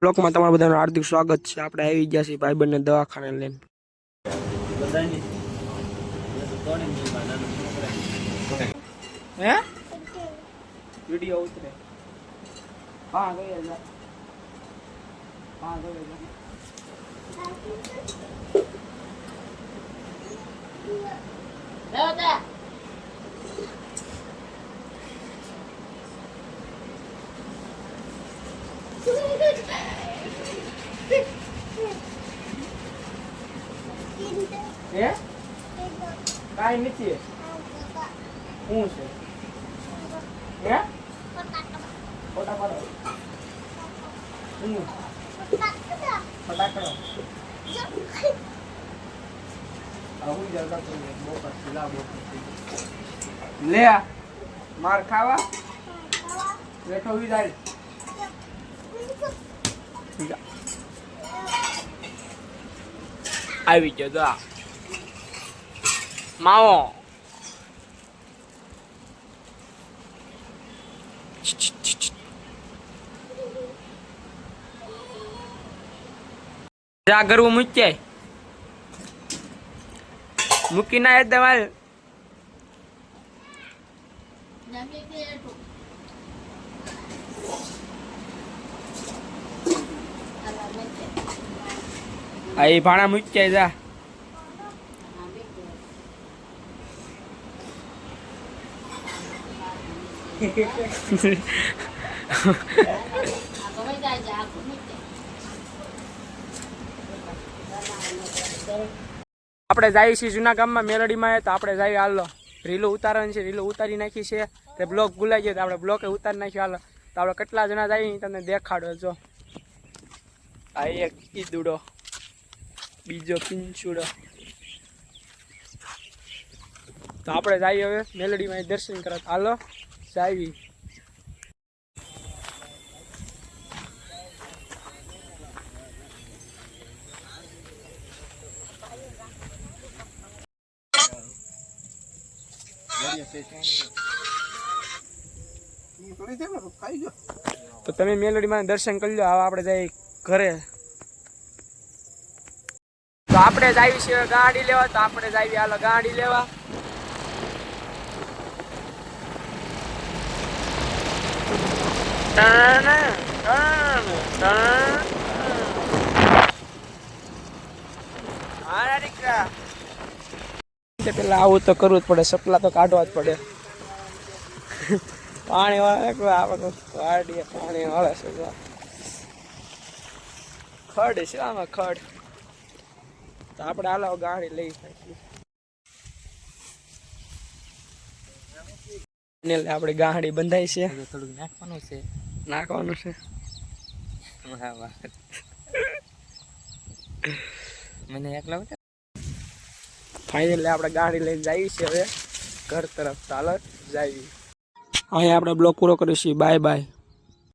બ્લોકમાં તમારું બધાનું હાર્દિક સ્વાગત છે। આપણે આવી ગયા છીએ ભાઈબંધને દવાખાને લઈને। હે વિડિયો ઉતરે હા ગઈ જા હા ગઈ જા લેવતા હે કાઈ નથી હું છે હે ફોટા પાડો હું ફટાકડો આવું જલતા તો બોકા સિલા બોકા લે માર ખાવા બેઠો વિદાય આવી ગયો તો માવો જા કરવું મૂકે મૂકી ના દવા આ ભાણા મૂકે જા આપણે જઈએ છીએ જૂના ગામમાં મેલડીમાં તો આપણે જઈએ હાલો રીલો ઉતારવાની છે રીલો ઉતારી નાખી છે તે બ્લોક ભૂલાઈ ગયો તો આપણે બ્લોકે ઉતારી નાખ્યો હાલો તો આપણે કેટલા જણા જઈએ તમને દેખાડો જો આ એક ઈદુડો બીજો પિંચુડો તો આપણે જઈએ હવે મેલડીમાં દર્શન કરવા હાલો જાવી તો તમે મેલોડીમાં દર્શન કરી લો હવે આપણે જઈએ ઘરે તો આપણે જઈએ છીએ ગાડી લેવા તો આપણે જઈએ હાલો ગાડી લેવા પેલા આવું તો કરવું જ પડે સપલા તો કાઢવા જ પડે પાણી વાળે પાણી વાળે છે ખડ છે આમાં ખડ તો આપણે હાલો ગાડી લઈ શકીએ આપણે ગાડી બંધાઈ છે થોડુંક નાખવાનું છે મને એકલા ફાઇનલી આપણે ગાડી લઈને જઈએ છીએ હવે ઘર તરફ ચાલો જઈએ અહીંયા આપણે બ્લોગ પૂરો કરીશું બાય બાય।